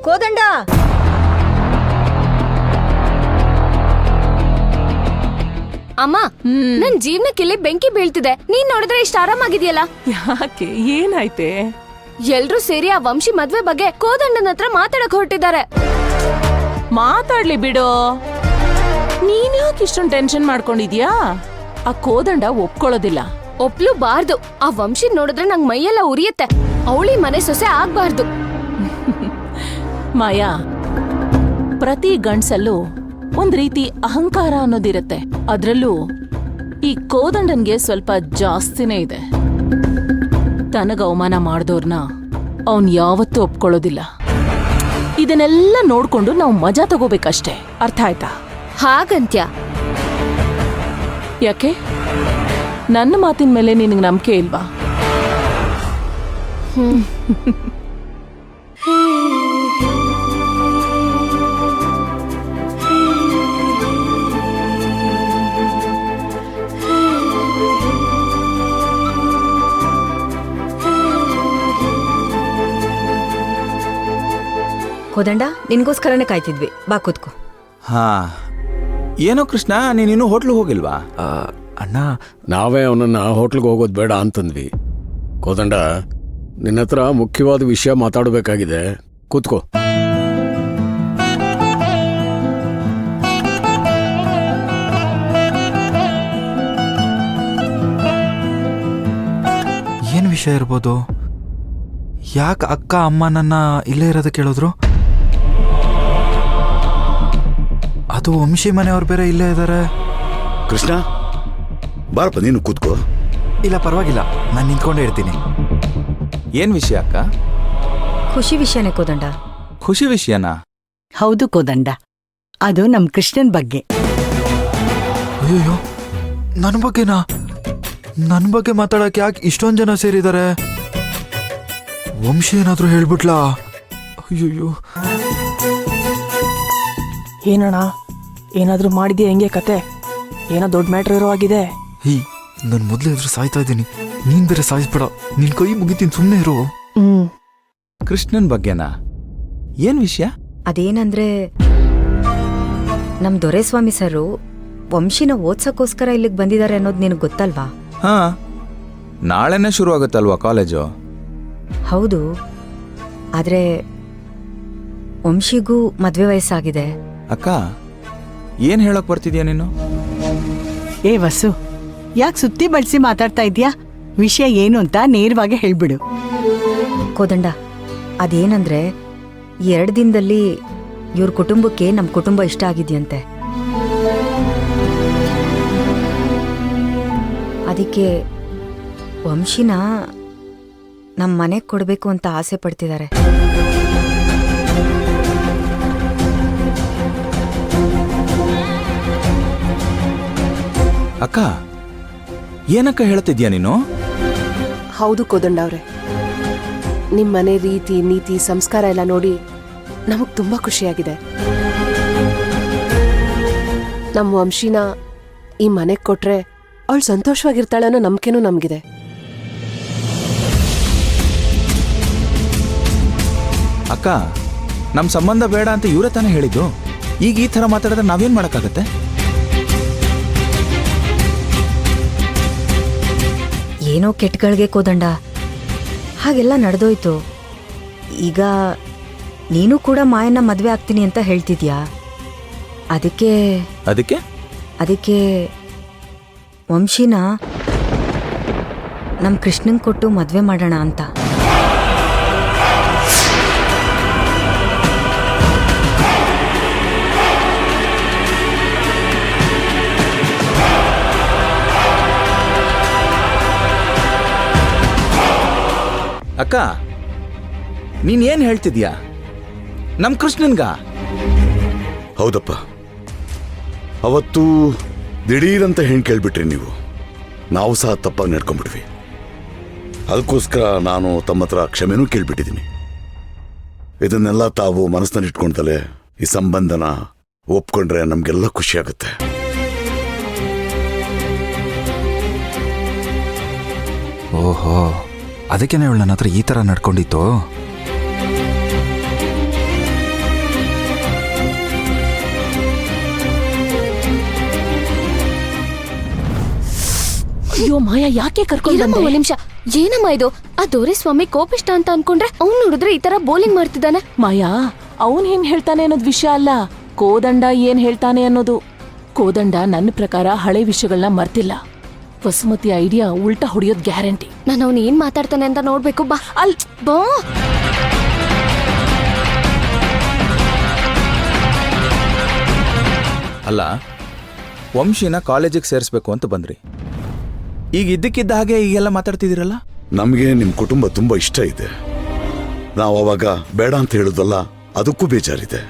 ಕೋದಂಡ, ಅಮ್ಮ, ನನ್ ಜೀವನಕ್ಕಿಲ್ಲಿ ಬೆಂಕಿ ಬೀಳ್ತಿದೆ. ನೀನ್ ನೋಡಿದ್ರೆ ಇಷ್ಟ ಆರಾಮಾಗಿದೆಯಲ್ಲ? ಯಾಕೆ, ಏನಾಯ್ತೆ? ಎಲ್ರೂ ಸೇರಿ ಆ ವಂಶಿ ಮದ್ವೆ ಬಗ್ಗೆ ಕೋದಂಡನ ಹತ್ರ ಮಾತಾಡಕ್ ಹೊರಟಿದ್ದಾರೆ. ಮಾತಾಡ್ಲಿ ಬಿಡು. ನೀನ್ ಯಾಕೆ ಇಷ್ಟೊಂದು ಟೆನ್ಷನ್ ಮಾಡ್ಕೊಂಡಿದ್ಯಾ? ಆ ಕೋದಂಡ ಒಪ್ಕೊಳ್ಳೋದಿಲ್ಲ. ಒಪ್ಲೂಬಾರ್ದು. ಆ ವಂಶಿ ನೋಡಿದ್ರೆ ನಂಗ್ ಮೈಯೆಲ್ಲ ಉರಿಯುತ್ತೆ. ಅವಳಿ ಮನೆ ಸೊಸೆ ಆಗ್ಬಾರ್ದು. ಮಾಯಾ, ಪ್ರತಿ ಗಂಡ್ಸಲ್ಲೂ ಒಂದ್ ರೀತಿ ಅಹಂಕಾರ ಅನ್ನೋದಿರತ್ತೆ. ಅದ್ರಲ್ಲೂ ಈ ಕೋದಂಡನ್ಗೆ ಸ್ವಲ್ಪ ಜಾಸ್ತಿನೇ ಇದೆ. ತನಗ ಅವಮಾನ ಮಾಡ್ದೋರ್ನ ಅವನ್ ಯಾವತ್ತೂ ಒಪ್ಕೊಳ್ಳೋದಿಲ್ಲ. ಇದನ್ನೆಲ್ಲ ನೋಡ್ಕೊಂಡು ನಾವು ಮಜಾ ತಗೋಬೇಕಷ್ಟೇ. ಅರ್ಥ ಆಯ್ತಾ? ಹಾಗಂತ್ಯ? ಯಾಕೆ, ನನ್ನ ಮಾತಿನ ಮೇಲೆ ನಿನಗೆ ನಂಬಿಕೆ ಇಲ್ವಾ? ಕೋದಂಡ, ನಿನ್ಗೋಸ್ಕರನೇ ಕಾಯ್ತಿದ್ವಿ. ಬಾ ಕೂತ್ಕೋ. ಹಾ, ಏನೋ ಕೃಷ್ಣ, ನೀನಿನ್ನೂ ಹೋಟ್ಲಿಗೆ ಹೋಗಿಲ್ವಾ? ಅಣ್ಣ, ನಾವೇ ಅವನನ್ನ ಹೋಟ್ಲಿಗೆ ಹೋಗೋದು ಬೇಡ ಅಂತಂದ್ವಿ. ಕೋದಂಡ, ನಿನ್ನ ಹತ್ರ ಮುಖ್ಯವಾದ ವಿಷಯ ಮಾತಾಡಬೇಕಾಗಿದೆ. ಕೂತ್ಕೋ. ಏನು ವಿಷಯ ಇರ್ಬೋದು? ಯಾಕೆ ಅಕ್ಕ ಅಮ್ಮ ನನ್ನ ಇಲ್ಲೇ ಇರೋದಕ್ಕೆ ಕೇಳಿದ್ರು? ಅದು ವಂಶಿ ಮನೆಯವ್ರು ಬೇರೆ ಇಲ್ಲೇ ಇದ್ದಾರೆ. ಕೃಷ್ಣ, ಬಾರಪ್ಪ, ನೀನು ಕೂತ್ಕೋ. ಇಲ್ಲ, ಪರವಾಗಿಲ್ಲ, ನಾನು ನಿಂತ್ಕೊಂಡೇ ಇರ್ತೀನಿ. ಏನ್ ವಿಷಯ ಅಕ್ಕ? ಖುಷಿ ವಿಷಯನೇ ಕೋದಂಡ. ಖುಷಿ ವಿಷಯನಾ? ಹೌದು ಕೋದಂಡ, ಅದು ನಮ್ ಕೃಷ್ಣನ್ ಬಗ್ಗೆ. ಅಯ್ಯೋ, ನನ್ನ ಬಗ್ಗೆನಾ? ನನ್ನ ಬಗ್ಗೆ ಮಾತಾಡಕ್ಕೆ ಯಾಕೆ ಇಷ್ಟೊಂದು ಜನ ಸೇರಿದ್ದಾರೆ? ವಂಶಿ ಏನಾದ್ರೂ ಹೇಳ್ಬಿಟ್ಲಾ? ಅಯ್ಯೋ, ಏನಣ್ಣ, ಏನಾದ್ರೂ ಮಾಡಿದ್ಯಾ? ಹೆಂಗೆ ಕತೆ? ಏನೋ ದೊಡ್ಡ ಮ್ಯಾಟ್ರ್ ಇರೋ ಆಗಿದೆ. ಹೀ, ನಾನು ಮೊದಲೇ ಎದುರು ಸಾಯ್ತಾ ಇದ್ದೀನಿ. ನೀನ್ ಬೇರೆ ಸಾಯಿಸ್ಬೇಡ. ನಿನ್ ಕೈ ಮುಗಿತೀನಿ, ಸುಮ್ಮನೆ ಇರು. ಕೃಷ್ಣನ್ ಬಗ್ಗೆನಾ? ಏನ್ ವಿಷಯ? ಅದೇನಂದ್ರೆ, ನಮ್ ದೊರೆಸ್ವಾಮಿ ಸರು ವಂಶಿನ ಓದ್ಸಕ್ಕೋಸ್ಕರ ಇಲ್ಲಿಗೆ ಬಂದಿದ್ದಾರೆ ಅನ್ನೋದು ನಿನಗೆ ಗೊತ್ತಲ್ವಾ? ಹಾ, ನಾಳೆನೇ ಶುರು ಆಗುತ್ತಲ್ವಾ ಕಾಲೇಜು? ಹೌದು, ಆದ್ರೆ ವಂಶಿಗೂ ಮದ್ವೆ ವಯಸ್ಸಾಗಿದೆ. ಅಕ್ಕ, ಏನ್ ಹೇಳಕ್ ಬರ್ತಿದ್ಯಾ ನೀನು? ಏ ವಸು, ಯಾಕೆ ಸುತ್ತಿ ಬಳಸಿ ಮಾತಾಡ್ತಾ ಇದ್ಯಾ? ವಿಷಯ ಏನು ಅಂತ ನೇರವಾಗಿ ಹೇಳ್ಬಿಡು. ಕೋದಂಡ, ಅದೇನಂದ್ರೆ, 2 ದಿನದಲ್ಲಿ ಇವ್ರ ಕುಟುಂಬಕ್ಕೆ ನಮ್ ಕುಟುಂಬ ಇಷ್ಟ ಆಗಿದ್ಯಂತೆ. ಅದಕ್ಕೆ ವಂಶಿನ ನಮ್ಮ ಮನೆಗೆ ಕೊಡಬೇಕು ಅಂತ ಆಸೆ ಪಡ್ತಿದ್ದಾರೆ. ಅಕ್ಕ, ಏನಕ್ಕ ಹೇಳ್ತಿದ್ಯಾ ನೀನು? ಹೌದು ಕೋದಂಡ ಅವ್ರೆ, ನಿಮ್ಮನೆ ರೀತಿ ನೀತಿ ಸಂಸ್ಕಾರ ಎಲ್ಲ ನೋಡಿ ನಮಗ್ ತುಂಬಾ ಖುಷಿಯಾಗಿದೆ. ನಮ್ಮ ವಂಶಿನ ಈ ಮನೆಗೆ ಕೊಟ್ರೆ ಅವಳು ಸಂತೋಷವಾಗಿರ್ತಾಳೆ ಅನ್ನೋ ನಂಬಿಕೆನೂ ನಮ್ಗಿದೆ. ಅಕ್ಕ, ನಮ್ ಸಂಬಂಧ ಬೇಡ ಅಂತ ಇವರೇ ತಾನೇ ಹೇಳಿದ್ದು. ಈಗ ಈ ತರ ಮಾತಾಡಿದ್ರೆ ನಾವೇನ್ ಮಾಡಕ್ಕಾಗತ್ತೆ? ಏನೋ ಕೆಟ್ಟಗಳಿಗೆ ಕೋದಂಡ, ಹಾಗೆಲ್ಲ ನಡೆದೋಯ್ತು. ಈಗ ನೀನು ಕೂಡ ಮಾಯನ್ನ ಮದ್ವೆ ಆಗ್ತೀನಿ ಅಂತ ಹೇಳ್ತಿದ್ಯಾ. ಅದಕ್ಕೆ ಅದಕ್ಕೆ ಅದಕ್ಕೆ ವಂಶಿನ ನಮ್ ಕೃಷ್ಣನ್ ಕೊಟ್ಟು ಮದ್ವೆ ಮಾಡೋಣ ಅಂತ. ಅಕ್ಕ, ನೀನ್ ಏನ್ ಹೇಳ್ತಿದ್ಯಾ? ನಮ್ ಕೃಷ್ಣನ್ಗ? ಹೌದಪ್ಪ, ಅವತ್ತು ದಿಢೀರಂತ ಹೆಣ್ ಕೇಳ್ಬಿಟ್ರಿ ನೀವು. ನಾವು ಸಹ ತಪ್ಪಾಗಿ ನಡ್ಕೊಂಡ್ಬಿಟ್ವಿ. ಅದಕ್ಕೋಸ್ಕರ ನಾನು ತಮ್ಮ ಹತ್ರ ಕ್ಷಮೆನೂ ಕೇಳ್ಬಿಟ್ಟಿದ್ದೀನಿ. ಇದನ್ನೆಲ್ಲ ತಾವು ಮನಸ್ಸಿನಲ್ಲಿ ಇಟ್ಕೊಂಡಲೇ ಈ ಸಂಬಂಧನ ಒಪ್ಕೊಂಡ್ರೆ ನಮ್ಗೆಲ್ಲ ಖುಷಿ ಆಗುತ್ತೆ. ಓಹೋ, ಅದಕ್ಕೇನೆ ಇವಳು ನನ್ನ ಹತ್ರ ಈ ಥರ ನಡ್ಕೊಂಡಿತ್ತು. ಅಯ್ಯೋ ಮಾಯಾ, ಯಾಕೆ ಕರ್ಕೊಂಡು ಇರಮ್ಮ ಒಂದ್ ನಿಮಿಷ. ಏನಮ್ಮ ಇದು? ಆ ದೊರೆಸ್ವಾಮಿ ಕೋಪಿಷ್ಟ ಅಂತ ಅನ್ಕೊಂಡ್ರೆ ಅವ್ನು ನೋಡಿದ್ರೆ ಈ ತರ ಬೋಲಿಂಗ್ ಮಾಡ್ತಿದ್ದಾನೆ. ಮಾಯಾ, ಅವನ್ ಏನ್ ಹೇಳ್ತಾನೆ ಅನ್ನೋದು ವಿಷಯ ಅಲ್ಲ, ಕೋದಂಡ ಏನ್ ಹೇಳ್ತಾನೆ ಅನ್ನೋದು. ಕೋದಂಡ ನನ್ನ ಪ್ರಕಾರ ಹಳೆ ವಿಷಯಗಳನ್ನ ಮರ್ತಿಲ್ಲ. ವಸುಮತಿ ಐಡಿಯಾ ಉಲ್ಟಾ ಹೊಡಿಯೋದ್ ಗ್ಯಾರಂಟಿ. ನಾನು ಅವ್ನು ಏನ್ ಮಾತಾಡ್ತಾನೆ ಅಂತ ನೋಡ್ಬೇಕು. ಬಾ ಅಲ್ ಬಾ. ಅಲ್ಲ, ವಂಶಿನ ಕಾಲೇಜಿಗೆ ಸೇರಿಸ್ಬೇಕು ಅಂತ ಬಂದ್ರಿ. ಈಗ ಇದ್ದಕ್ಕಿದ್ದ ಹಾಗೆ ಈಗೆಲ್ಲ ಮಾತಾಡ್ತಿದ್ದೀರಲ್ಲ? ನಮಗೆ ನಿಮ್ಮ ಕುಟುಂಬ ತುಂಬಾ ಇಷ್ಟ ಇದೆ. ನಾವು ಅವಾಗ ಬೇಡ ಅಂತ ಹೇಳುದಲ್ಲ, ಅದಕ್ಕೂ ಬೇಜಾರಿದೆ.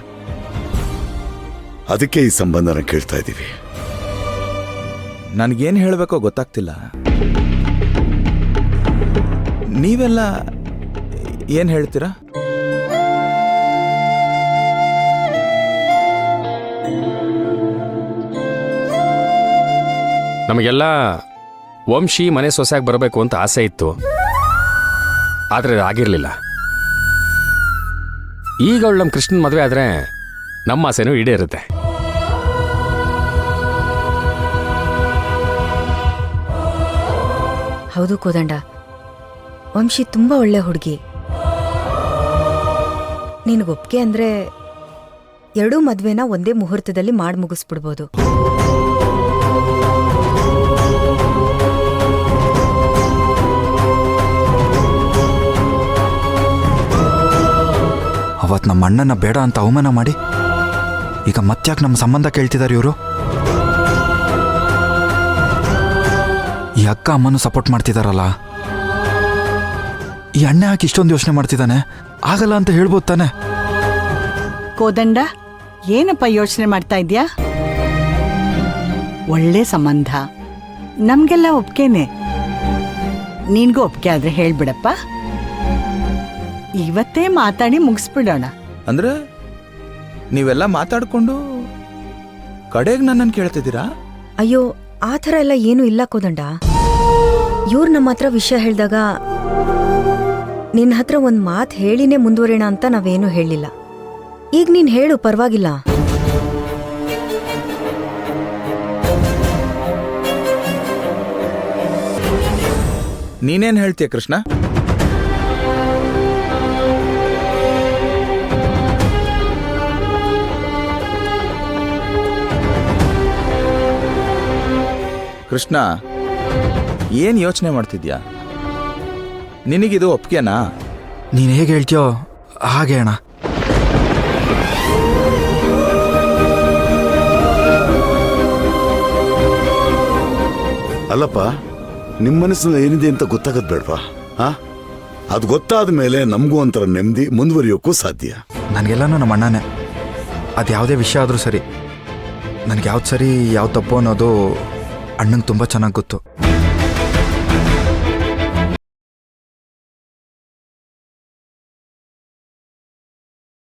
ಅದಕ್ಕೆ ಈ ಸಂಬಂಧನ ಕೇಳ್ತಾ ಇದ್ದೀವಿ. ನನಗೇನು ಹೇಳಬೇಕೋ ಗೊತ್ತಾಗ್ತಿಲ್ಲ. ನೀವೆಲ್ಲ ಏನು ಹೇಳ್ತೀರಾ? ನಮಗೆಲ್ಲ ವಂಶಿ ಮನೆ ಸೊಸೆಯಾಗಿ ಬರಬೇಕು ಅಂತ ಆಸೆ ಇತ್ತು, ಆದರೆ ಅದು ಆಗಿರಲಿಲ್ಲ. ಈಗ ಅವಳು ನಮ್ಮ ಕೃಷ್ಣನ್ ಮದುವೆ ಆದರೆ ನಮ್ಮ ಆಸೆನೂ ಈಡೇರುತ್ತೆ. ಹೌದು ಕೋದಂಡ, ವಂಶಿ ತುಂಬಾ ಒಳ್ಳೆ ಹುಡುಗಿ. ನಿನಗೊಪ್ಪಿಗೆ ಅಂದ್ರೆ ಎರಡೂ ಮದ್ವೆನ ಒಂದೇ ಮುಹೂರ್ತದಲ್ಲಿ ಮಾಡಿ ಮುಗಿಸ್ಬಿಡ್ಬೋದು. ಅವತ್ತು ನಮ್ಮ ಅಣ್ಣನ ಬೇಡ ಅಂತ ಅವಮಾನ ಮಾಡಿ ಈಗ ಮತ್ತ್ಯಾಕೆ ನಮ್ಮ ಸಂಬಂಧ ಕೇಳ್ತಿದ್ದಾರೆ ಇವರು? ಈ ಅಕ್ಕ ಅಮ್ಮನೂ ಸಪೋರ್ಟ್ ಮಾಡ್ತಿದಾರಲ್ಲ, ಈ ಅಣ್ಣ ಯಾಕೆ ಇಷ್ಟೊಂದು ಯೋಚನೆ ಮಾಡ್ತಿದ್ದಾನೆ? ಆಗಲ್ಲ ಅಂತ ಹೇಳ್ಬೋದು ತಾನೆ? ಕೋದಂಡ, ಏನಪ್ಪ ಯೋಚನೆ ಮಾಡ್ತಾ ಇದ್ಯಾ? ಒಳ್ಳೆ ಸಂಬಂಧ, ನಮ್ಗೆಲ್ಲ ಒಪ್ಕೇನೆ. ನಿನ್ಗೂ ಒಪ್ಕೆ ಆದ್ರೆ ಹೇಳ್ಬಿಡಪ್ಪ. ಇವತ್ತೇ ಮಾತಾಡಿ ಮುಗಿಸ್ಬಿಡೋಣ. ಅಂದ್ರೆ ನೀವೆಲ್ಲ ಮಾತಾಡ್ಕೊಂಡು ಕಡೆಗೆ ನನ್ನನ್ನು ಕೇಳ್ತಿದ್ದೀರಾ? ಅಯ್ಯೋ, ಆ ಥರ ಎಲ್ಲ ಏನೂ ಇಲ್ಲ ಕೋದಂಡ. ಇವ್ರು ನಮ್ಮ ಹತ್ರ ವಿಷಯ ಹೇಳಿದಾಗ ನಿನ್ನ ಹತ್ರ ಒಂದು ಮಾತು ಹೇಳಿನೇ ಮುಂದುವರಿಯೋಣ ಅಂತ ನಾವೇನೂ ಹೇಳಿಲ್ಲ. ಈಗ ನೀನು ಹೇಳು, ಪರವಾಗಿಲ್ಲ. ನೀನೇನು ಹೇಳ್ತೀಯ ಕೃಷ್ಣ? ಕೃಷ್ಣ, ಏನ್ ಯೋಚನೆ ಮಾಡ್ತಿದ್ಯಾ? ನಿನಗಿದು ಒಪ್ಗೆನಾ? ನೀನು ಹೇಗೆ ಹೇಳ್ತೀಯೋ ಹಾಗೆ ಅಣ್ಣ. ಅಲ್ಲಪ್ಪ, ನಿಮ್ಮ ಮನಸ್ಸಿನಲ್ಲಿ ಏನಿದೆ ಅಂತ ಗೊತ್ತಾಗದ್ ಬೇಡವಾ? ಅದು ಗೊತ್ತಾದ ಮೇಲೆ ನಮಗೂ ಒಂಥರ ನೆಮ್ಮದಿ, ಮುಂದುವರಿಯೋಕ್ಕೂ ಸಾಧ್ಯ. ನನಗೆಲ್ಲನೂ ನಮ್ಮ ಅಣ್ಣನೇ. ಅದು ಯಾವುದೇ ವಿಷಯ ಆದರೂ ಸರಿ, ನನಗೆ ಯಾವ್ದು ಸರಿ ಯಾವ್ದು ತಪ್ಪು ಅನ್ನೋದು ಅಣ್ಣಂಗೆ ತುಂಬ ಚೆನ್ನಾಗಿ ಗೊತ್ತು.